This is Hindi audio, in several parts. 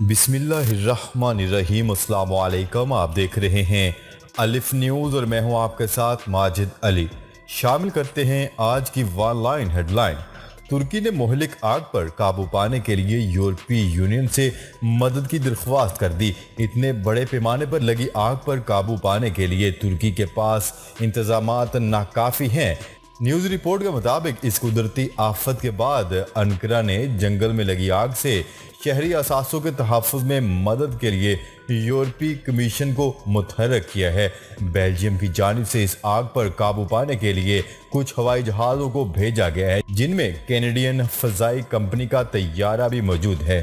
बिस्मिल्लाहिर्रहमानिर्रहीम। अस्सलाम वालेकुम। आप देख रहे हैं अलिफ न्यूज़ और मैं हूं आपके साथ माजिद अली। शामिल करते हैं आज की वन लाइन हेडलाइन। तुर्की ने मोहलिक आग पर काबू पाने के लिए यूरोपीय यूनियन से मदद की दरख्वास्त कर दी। इतने बड़े पैमाने पर लगी आग पर काबू पाने के लिए तुर्की के पास इंतजामात नाकाफी हैं। न्यूज रिपोर्ट के मुताबिक इस कुदरती आफत के बाद अनकरा ने जंगल में लगी आग से शहरी असासों के तहफ़्फ़ुज़ में मदद के लिए यूरोपीय कमीशन को मुतहर्रिक किया है। बेल्जियम की जानिब से इस आग पर काबू पाने के लिए कुछ हवाई जहाज़ों को भेजा गया है, जिनमें कैनेडियन फ़ज़ाई कंपनी का तैयारा भी मौजूद है।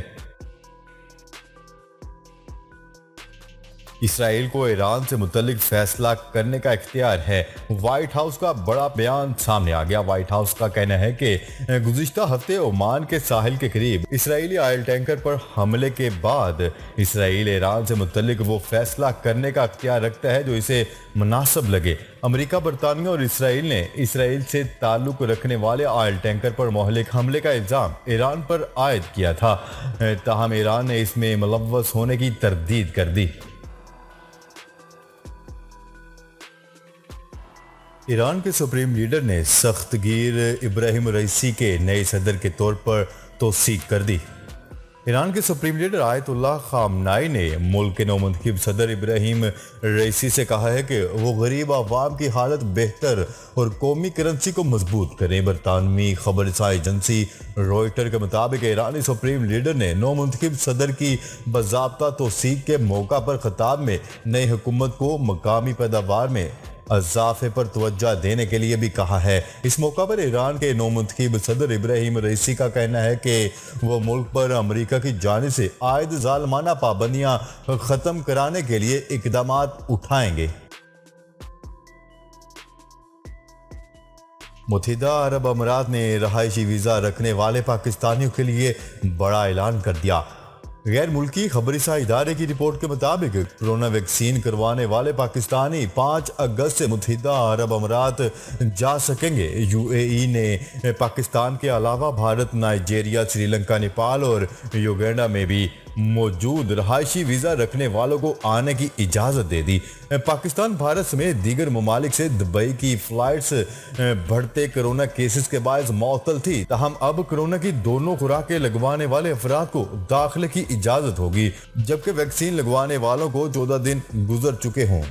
इसराइल को ईरान से मुतल्लिक फैसला करने का इख्तियार है। व्हाइट हाउस का बड़ा बयान सामने आ गया। व्हाइट हाउस का कहना है कि गुज़िश्ता हफ्ते ओमान के साहिल के करीब इसराइली ऑयल टैंकर पर हमले के बाद इसराइल ईरान से मुतल्लिक वो फैसला करने का इख्तियार रखता है जो इसे मुनासिब लगे। अमेरिका, बरतानिया और इसराइल ने इसराइल से ताल्लुक रखने वाले ऑयल टैंकर पर मोहलिक हमले का इल्ज़ाम ईरान पर आयद किया था, ताहम ईरान ने इसमें मुलव्वस होने की तरदीद कर दी। ईरान के सुप्रीम लीडर ने सख्तगीर इब्राहिम रईसी के नए सदर के तौर पर तौसीक कर दी। ईरान के सुप्रीम लीडर आयतुल्लाह खामनाई ने मुल्क के नौमुंतखब सदर इब्राहिम रईसी से कहा है कि वो गरीब आवाम की हालत बेहतर और कौमी करेंसी को मजबूत करें। बरतानवी खबरसां एजेंसी रॉयटर के मुताबिक ईरानी सुप्रीम लीडर ने नौमुंतखब सदर की बाज़ाब्ता तौसीक के मौका पर खिताब में नई हुकूमत को मकामी पैदावार में अज़ाफ़े पर तवज्जो देने के लिए भी कहा है। इस मौका पर ईरान के नौमुंतखब सदर इब्राहिम रईसी का कहना है कि वह मुल्क पर अमेरिका की जानिब से आयद ज़ालमाना पाबंदियाँ ख़त्म कराने के लिए इक़दामात उठाएंगे। मुत्तहिदा अरब अमीरात ने रहायशी वीज़ा रखने वाले पाकिस्तानियों के लिए बड़ा ऐलान कर दिया। गैर मुल्की खबरसां इदारे की रिपोर्ट के मुताबिक कोरोना वैक्सीन करवाने वाले पाकिस्तानी 5 अगस्त से मुत्तहिदा अरब अमीरात जा सकेंगे। यूएई ने पाकिस्तान के अलावा भारत, नाइजीरिया, श्रीलंका, नेपाल और युगांडा में भी मौजूद रहायशी वीज़ा रखने वालों को आने की इजाज़त दे दी। पाकिस्तान, भारत समेत दीगर ममालिक से दुबई की फ़्लाइट्स बढ़ते कोरोना केसेस के बायस मअतल थी, ताहम अब कोरोना की दोनों खुराकें लगवाने वाले अफराद को दाखिले की इजाज़त होगी, जबकि वैक्सीन लगवाने वालों को 14 दिन गुजर चुके हों।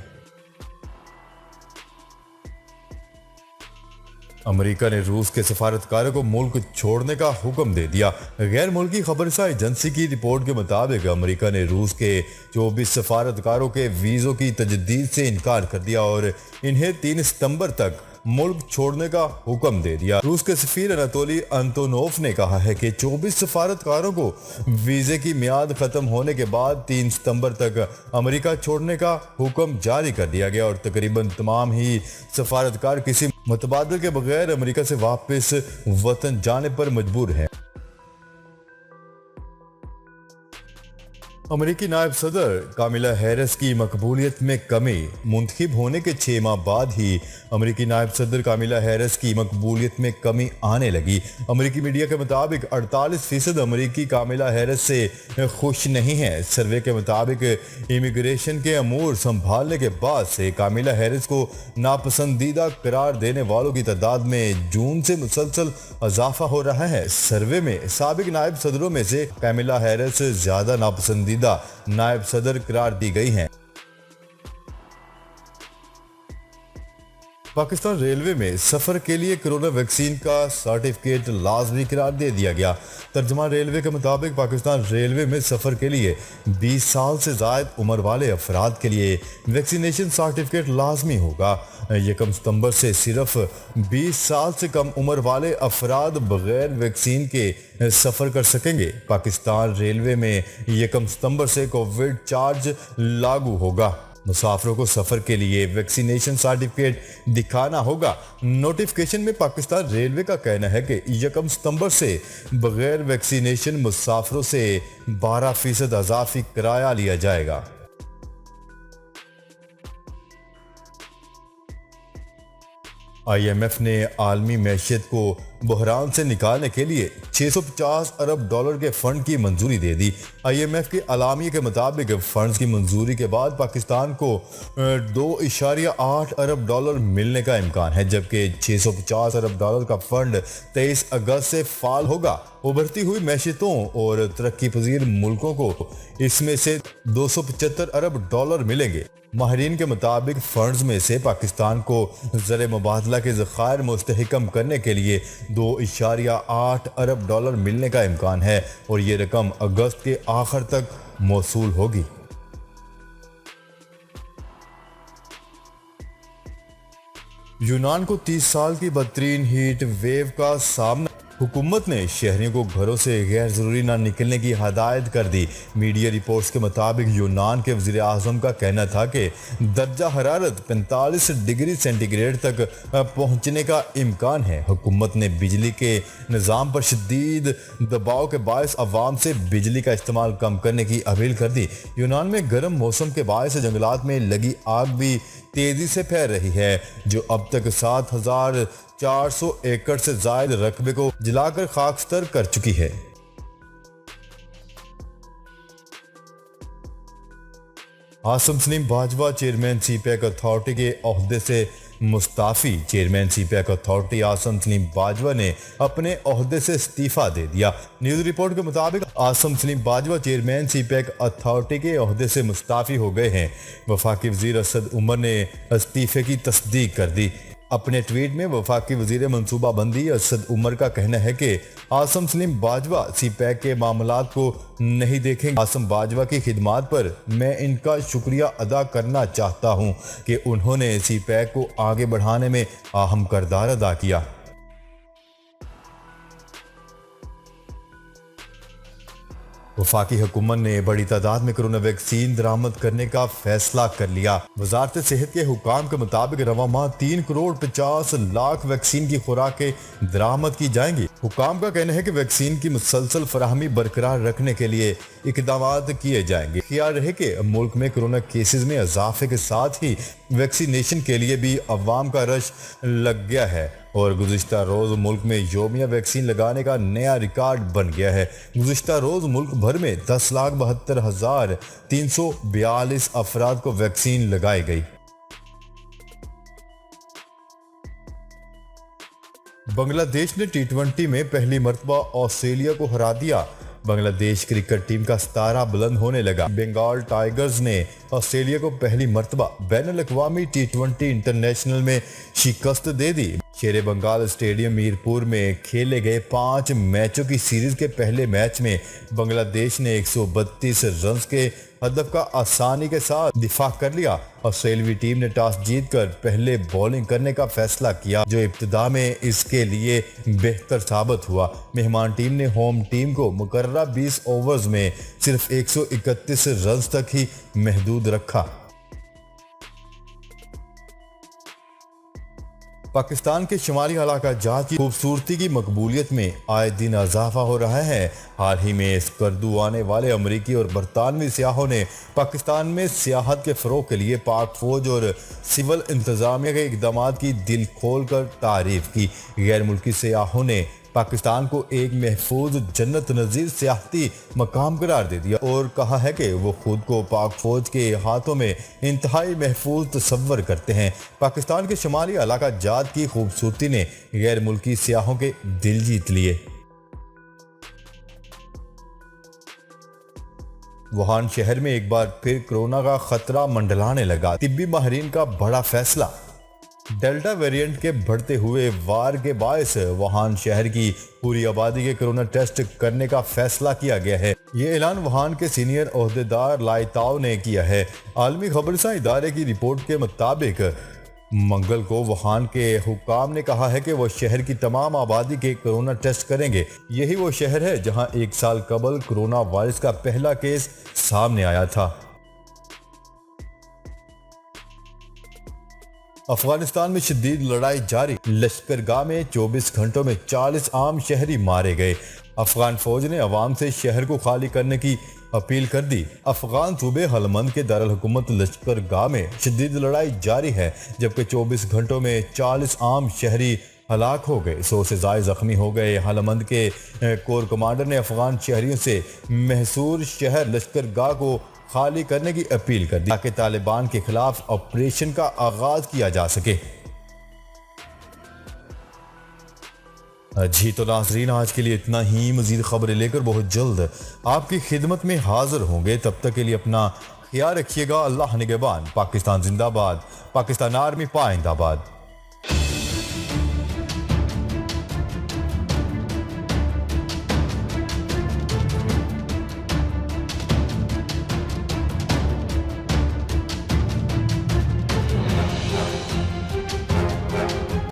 अमेरिका ने रूस के सफारतकारों को मुल्क छोड़ने का हुक्म दे दिया। गैर मुल्की खबरसां एजेंसी की रिपोर्ट के मुताबिक अमेरिका ने रूस के 24 सफारतकारों के वीज़ों की तजदीद से इनकार कर दिया और इन्हें 3 सितंबर तक मुल्क छोड़ने का हुक्म दे दिया। रूस के सफीर अनातोली अंतोनोव ने कहा है कि 24 सफारतकारों को वीज़े की मियाद ख़त्म होने के बाद 3 सितंबर तक अमेरिका छोड़ने का हुक्म जारी कर दिया गया और तकरीबन तमाम ही सफारतकार किसी मुतबादल के बगैर अमेरिका से वापस वतन जाने पर मजबूर हैं। अमेरिकी नायब सदर कामिला हैरिस की मकबूलियत में कमी। मुंतखब होने के 6 माह बाद ही अमेरिकी नायब सदर कामिला हैरिस की मकबूलियत में कमी आने लगी। अमेरिकी मीडिया के मुताबिक 48% अमेरिकी कामिला हैरिस से खुश नहीं हैं। सर्वे के मुताबिक इमिग्रेशन के अमूर संभालने के बाद से कामिला हैरिस को नापसंदीदा करार देने वालों की तादाद में जून से मुसलसल इजाफा हो रहा है। सर्वे में साबिक नायब सदरों में से कामिला हैरिस ज्यादा नापसंदीदा नायब सदर करार दी गई हैं। पाकिस्तान रेलवे में सफर के लिए कोरोना वैक्सीन का सर्टिफिकेट लाजमी करार दे दिया गया। तर्जुमा रेलवे के मुताबिक पाकिस्तान रेलवे में सफर के लिए 20 साल से ज़ायद उम्र वाले अफराद के लिए वैक्सीनेशन सर्टिफिकेट लाजमी होगा। 1 सितंबर से सिर्फ 20 साल से कम उम्र वाले अफराद बगैर वैक्सीन के सफर कर सकेंगे। पाकिस्तान रेलवे में 1 सितंबर से कोविड चार्ज लागू होगा। मुसाफिरों को सफर के लिए वैक्सीनेशन सर्टिफिकेट दिखाना होगा। नोटिफिकेशन में पाकिस्तान रेलवे का कहना है कि 1 सितंबर से बगैर वैक्सीनेशन मुसाफिरों से 12% अज़ाफ़ी किराया लिया जाएगा। IMF ने आलमी मैशियत को बहरान से निकालने के लिए 650 अरब डॉलर के फंड की मंजूरी दे दी। IMF के अलामिया के मुताबिक फंड्स की मंजूरी के बाद पाकिस्तान को 2.8 अरब डॉलर मिलने का इम्कान है, जबकि 650 अरब डॉलर का फंड 23 अगस्त से फाल होगा। उभरती हुई मैशियतों और तरक्की पजीर मुल्कों को इसमें से 275 अरब डॉलर मिलेंगे। माहिरीन के मुताबिक फंड्स में से पाकिस्तान को ज़र मुबादला के ज़खायर मुस्तहकम करने के लिए 2.8 अरब डॉलर मिलने का इम्कान है और ये रकम अगस्त के आखिर तक मौसूल होगी। यूनान को 30 साल की बदतरीन हीट वेव का सामना। हुकूमत ने शहरियों को घरों से गैर ज़रूरी ना निकलने की हदायत कर दी। मीडिया रिपोर्ट्स के मुताबिक यूनान के वज़ीर आज़म का कहना था कि दर्जा हरारत 45 डिग्री सेंटीग्रेड तक पहुंचने का इम्कान है। हुकूमत ने बिजली के निज़ाम पर शदीद दबाव के बायस अवाम से बिजली का इस्तेमाल कम करने की अपील कर दी। यूनान में गर्म मौसम के बायस जंगलात में लगी आग भी तेज़ी से फैल रही है, जो अब तक 7,400 एकड़ से जायद रकबे को जलाकर खाकस्तर कर चुकी है। Asim Saleem Bajwa chairman CPEC authority के ओहदे से मुस्ताफी। Chairman CPEC authority Asim Saleem Bajwa ने अपने ओहदे से इस्तीफा दे दिया। न्यूज रिपोर्ट के मुताबिक Asim Saleem Bajwa chairman CPEC authority के ओहदे से मुस्ताफी हो गए हैं। वफाकी वजीर असद उमर ने इस्तीफे की तस्दीक कर दी। अपने ट्वीट में वफाकी वजीर मनसूबाबंदी असद उमर का कहना है कि आसम सलीम बाजवा सीपैक के मामलात को नहीं देखेंगे। आसम बाजवा की खिदमात पर मैं इनका शुक्रिया अदा करना चाहता हूं कि उन्होंने सीपैक को आगे बढ़ाने में अहम किरदार अदा किया। वफाकी हुकूमत ने बड़ी तादाद में कोरोना वैक्सीन दरामद करने का फैसला कर लिया। वजारत सेहत के हुकाम के मुताबिक रवा माह 3 करोड़ 50 लाख वैक्सीन की खुराकें दरामद की जाएंगी। हुकाम का कहना है कि वैक्सीन की मुसलसल फराहमी बरकरार रखने के लिए इकदाम किए जाएंगे। ख्याल रहे कि मुल्क में कोरोना केसेस में इजाफे के साथ ही वैक्सीनेशन के लिए भी अवाम का रश लग गया है और गुज़िश्ता रोज़ मुल्क में योमिया वैक्सीन लगाने का नया रिकॉर्ड बन गया है। गुज़िश्ता रोज़ मुल्क भर में 10,72,342 अफराद को वैक्सीन लगाई गई। बांग्लादेश ने T20 में पहली मरतबा ऑस्ट्रेलिया को हरा दिया। बांग्लादेश क्रिकेट टीम का सितारा बुलंद होने लगा। बंगाल टाइगर्स ने ऑस्ट्रेलिया को पहली मरतबा बैनुल-अक़वामी T20 इंटरनेशनल में शिकस्त दे दी। शेरे बंगाल स्टेडियम मीरपुर में खेले गए 5 मैचों की सीरीज के पहले मैच में बांग्लादेश ने 132 रन के हदफ का आसानी के साथ दिफा कर लिया। ऑस्ट्रेलियाई टीम ने टॉस जीतकर पहले बॉलिंग करने का फैसला किया, जो इब्तिदा में इसके लिए बेहतर साबित हुआ। मेहमान टीम ने होम टीम को मुकर्ररा 20 ओवर्स में सिर्फ 131 रन तक ही महदूद रखा। पाकिस्तान के शुमारी इलाका जात की खूबसूरती की मकबूलियत में आए दिन इजाफा हो रहा है। हाल ही में स्कर्दू आने वाले अमरीकी और बरतानवी सियाहों ने पाकिस्तान में सियाहत के फ़रोग़ के लिए पाक फ़ौज और सिविल इंतज़ामिया के इक़दामात की दिल खोल कर तारीफ़ की। गैर मुल्की सियाहों ने पाकिस्तान को एक महफूज जन्नत नज़ीर सियाहती मकाम करार दे दिया और कहा है कि वो खुद को पाक फौज के हाथों में इंतहाई महफूज तस्वर करते हैं। पाकिस्तान के शुमाली इलाका जात की खूबसूरती ने गैर मुल्की सियाहों के दिल जीत लिए। वुहान शहर में एक बार फिर कोरोना का खतरा मंडलाने लगा। तिब्बी माहिरीन का बड़ा फैसला। डेल्टा वेरिएंट के बढ़ते हुए वार के बायस वुहान शहर की पूरी आबादी के कोरोना टेस्ट करने का फैसला किया गया है। ये ऐलान वुहान के सीनियर ओहदेदार लाइताओ ने किया है। आलमी खबरसां इदारे की रिपोर्ट के मुताबिक मंगल को वुहान के हुकाम ने कहा है कि वो शहर की तमाम आबादी के कोरोना टेस्ट करेंगे। यही वो शहर है जहां 1 साल कबल कोरोना वायरस का पहला केस सामने आया था। अफगानिस्तान में शदीद लड़ाई जारी। लश्करगाह में 24 घंटों में 40 आम शहरी मारे गए। अफगान फौज ने अवाम से शहर को खाली करने की अपील कर दी। अफगान सूबे हलमंद के दारुल हुकूमत लश्करगाह में शदीद लड़ाई जारी है, जबकि 24 घंटों में 40 आम शहरी हलाक हो गए, 100 से ज़ायद जख्मी हो गए। हलमंद के कोर कमांडर ने अफगान शहरियों से महसूर शहर लश्करगाह को खाली करने की अपील कर दी ताकि तालिबान के खिलाफ ऑपरेशन का आगाज किया जा सके। जी तो नाज़रीन, आज के लिए इतना ही। मजीद खबरें लेकर बहुत जल्द आपकी खिदमत में हाजिर होंगे। तब तक के लिए अपना ख्याल रखिएगा। अल्लाह निगहबान। पाकिस्तान जिंदाबाद। पाकिस्तान आर्मी पाइंदाबाद।